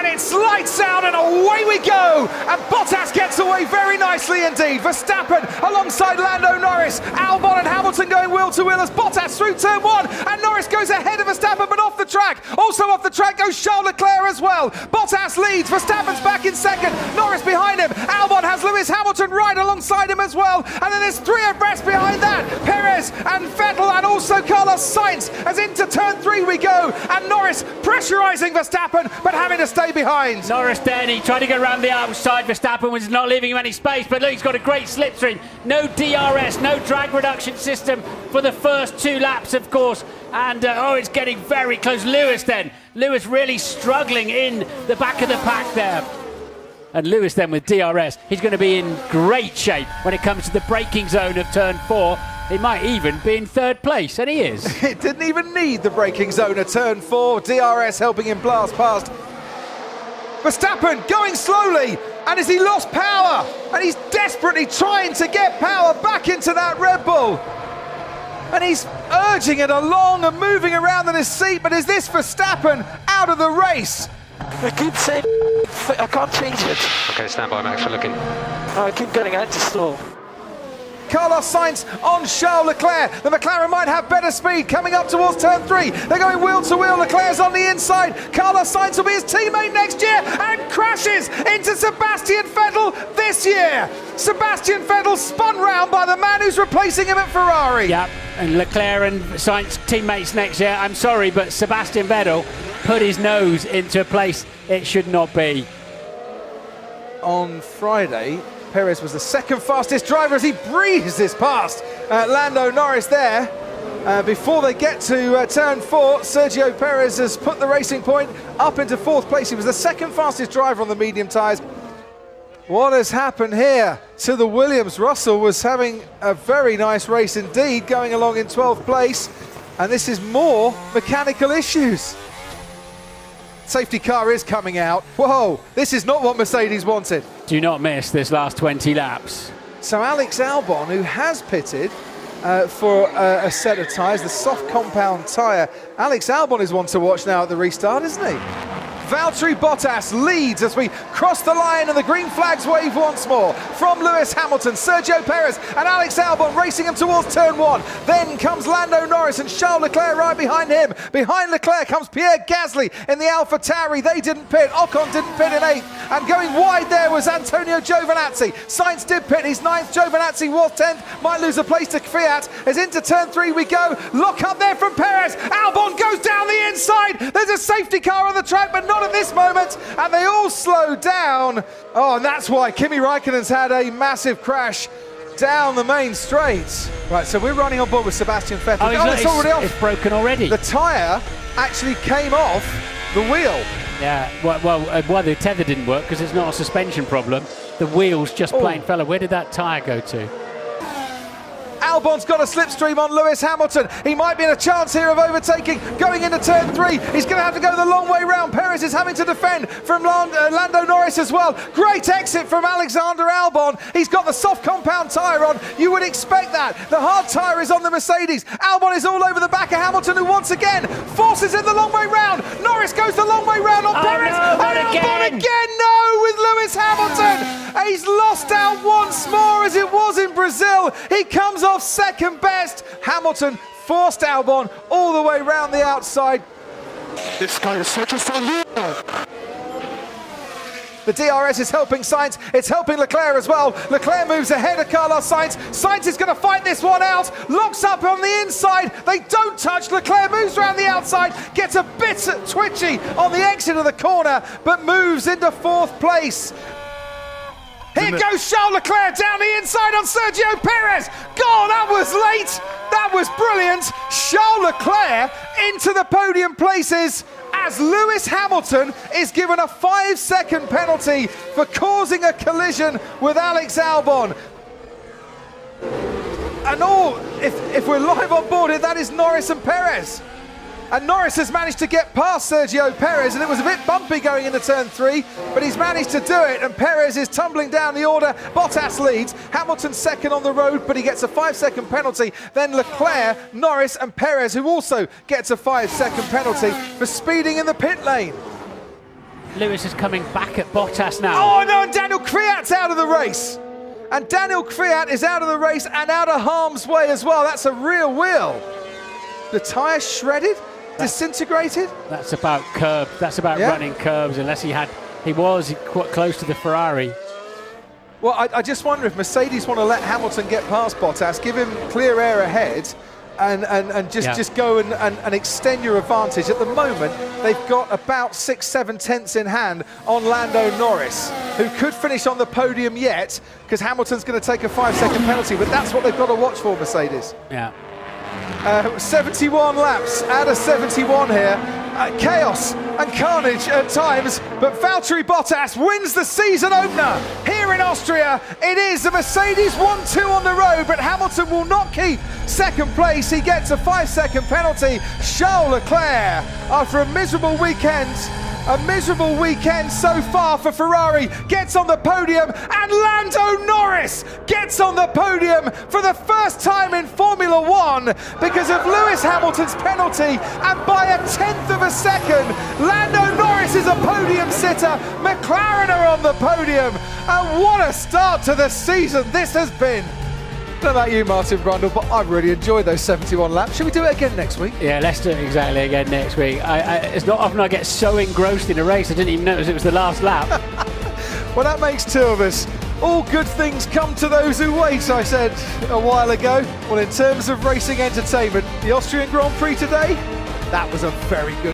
and it's lights out and away we go, and Bottas gets away very nicely indeed. Verstappen alongside Lando Norris, Albon and Hamilton going wheel to wheel as Bottas through turn one, and Norris goes ahead of Verstappen but off the track. Also off the track goes Charles Leclerc as well. Bottas leads, Verstappen's back in second, Norris behind him, Albon has Lewis Hamilton right alongside him as well, and then there's three abreast behind that, Perez and Vettel and also Carlos Sainz, as into turn three we go, and Norris pressurising Verstappen but having to stay behind. Norris then, he tried to go around the outside, Verstappen was not leaving him any space, but look, he's got a great slipstream, no DRS, no drag reduction system for the first 2 laps of course, and it's getting very close. Lewis really struggling in the back of the pack there. And Lewis then with DRS, he's going to be in great shape when it comes to the braking zone of turn 4. He might even be in 3rd place, and he is. It didn't even need the braking zone of turn 4. DRS helping him blast past. Verstappen going slowly, and has he lost power? And he's desperately trying to get power back into that Red Bull. And he's urging it along and moving around in his seat, but is this Verstappen out of the race? I keep saying I can't change it. Okay, stand by, Max, we're looking. I keep getting out to stall. Carlos Sainz on Charles Leclerc. The McLaren might have better speed coming up towards turn 3. They're going wheel to wheel. Leclerc's on the inside. Carlos Sainz will be his teammate next year and crashes into Sebastian Vettel this year. Sebastian Vettel spun round by the man who's replacing him at Ferrari. Yeah, and Leclerc and Sainz teammates next year. I'm sorry, but Sebastian Vettel put his nose into a place it should not be. On Friday, Perez was the second fastest driver as he breezes past Lando Norris there. Before they get to turn 4, Sergio Perez has put the Racing Point up into 4th place. He was the second fastest driver on the medium tyres. What has happened here to the Williams? Russell was having a very nice race indeed, going along in 12th place, and this is more mechanical issues. Safety car is coming out. Whoa, this is not what Mercedes wanted. Do not miss this last 20 laps. So Alex Albon, who has pitted for a set of tyres, the soft compound tyre. Alex Albon is one to watch now at the restart, isn't he? Valtteri Bottas leads as we cross the line and the green flags wave once more from Lewis Hamilton, Sergio Perez and Alex Albon racing him towards turn 1. Then comes Lando Norris and Charles Leclerc right behind him. Behind Leclerc comes Pierre Gasly in the Alpha Tauri. They didn't pit. Ocon didn't pit in 8th. And going wide there was Antonio Giovinazzi. Sainz did pit. He's 9th. Giovinazzi was 10th. Might lose a place to Fiat. As into turn 3 we go. Lock up there from Perez. Albon goes down the inside. There's a safety car on the track, but not at this moment, and they all slow down. Oh, and that's why Kimi Raikkonen's had a massive crash down the main straight. Right, so we're running on board with Sebastian Vettel. Oh, it's already off. It's broken already. The tyre actually came off the wheel. Yeah, well, the tether didn't work because it's not a suspension problem. The wheels just plain fell. Where did that tyre go to? Albon's got a slipstream on Lewis Hamilton. He might be in a chance here of overtaking. Going into turn 3, he's going to have to go the long way round. Perez is having to defend from Lando Norris as well. Great exit from Alexander Albon. He's got the soft compound tyre on. You would expect that. The hard tyre is on the Mercedes. Albon is all over the back of Hamilton, who once again forces in the long way round. Norris goes the long way round on Perez. No, and Albon again, no, with Lewis Hamilton. He's lost out once more as it was in Brazil. He comes off second best. Hamilton forced Albon all the way round the outside. This guy is such a solid. The DRS is helping Sainz, it's helping Leclerc as well. Leclerc moves ahead of Carlos Sainz. Sainz is going to fight this one out, locks up on the inside. They don't touch. Leclerc moves around the outside, gets a bit twitchy on the exit of the corner, but moves into 4th place. Here goes Charles Leclerc down the inside on Sergio Perez. God, that was late. That was brilliant. Charles Leclerc into the podium places as Lewis Hamilton is given a 5-second penalty for causing a collision with Alex Albon. And if we're live on board here, that is Norris and Perez. And Norris has managed to get past Sergio Perez, and it was a bit bumpy going into turn 3, but he's managed to do it, and Perez is tumbling down the order. Bottas leads, Hamilton second on the road, but he gets a 5-second penalty. Then Leclerc, Norris and Perez, who also gets a 5-second penalty for speeding in the pit lane. Lewis is coming back at Bottas now. Oh no, and Daniel Kvyat's out of the race. And Daniel Kvyat is out of the race and out of harm's way as well. That's a rear wheel. The tyre shredded, disintegrated. That's about curb. That's about running curbs. Unless he was quite close to the Ferrari. Well, I just wonder if Mercedes want to let Hamilton get past Bottas, give him clear air ahead, and just go and extend your advantage. At the moment, they've got about 6-7 tenths in hand on Lando Norris, who could finish on the podium yet, because Hamilton's going to take a 5-second penalty, but that's what they've got to watch for, Mercedes. Yeah. 71 laps out of 71 here. Chaos and carnage at times, but Valtteri Bottas wins the season opener here in Austria. It is a Mercedes 1-2 on the road, but Hamilton will not keep second place. He gets a 5-second penalty. Charles Leclerc, after a miserable weekend so far for Ferrari, gets on the podium, and Lando Norris gets on the podium for the first time in Formula One because of Lewis Hamilton's penalty, and by a tenth of a second, Lando Norris is a podium sitter. McLaren are on the podium, and what a start to the season this has been. I don't know about you, Martin Brundle, but I've really enjoyed those 71 laps. Should we do it again next week? Yeah, let's do it exactly again next week. It's not often I get so engrossed in a race I didn't even notice it was the last lap. Well, that makes two of us. All good things come to those who wait, I said a while ago. Well, in terms of racing entertainment, the Austrian Grand Prix today, that was a very good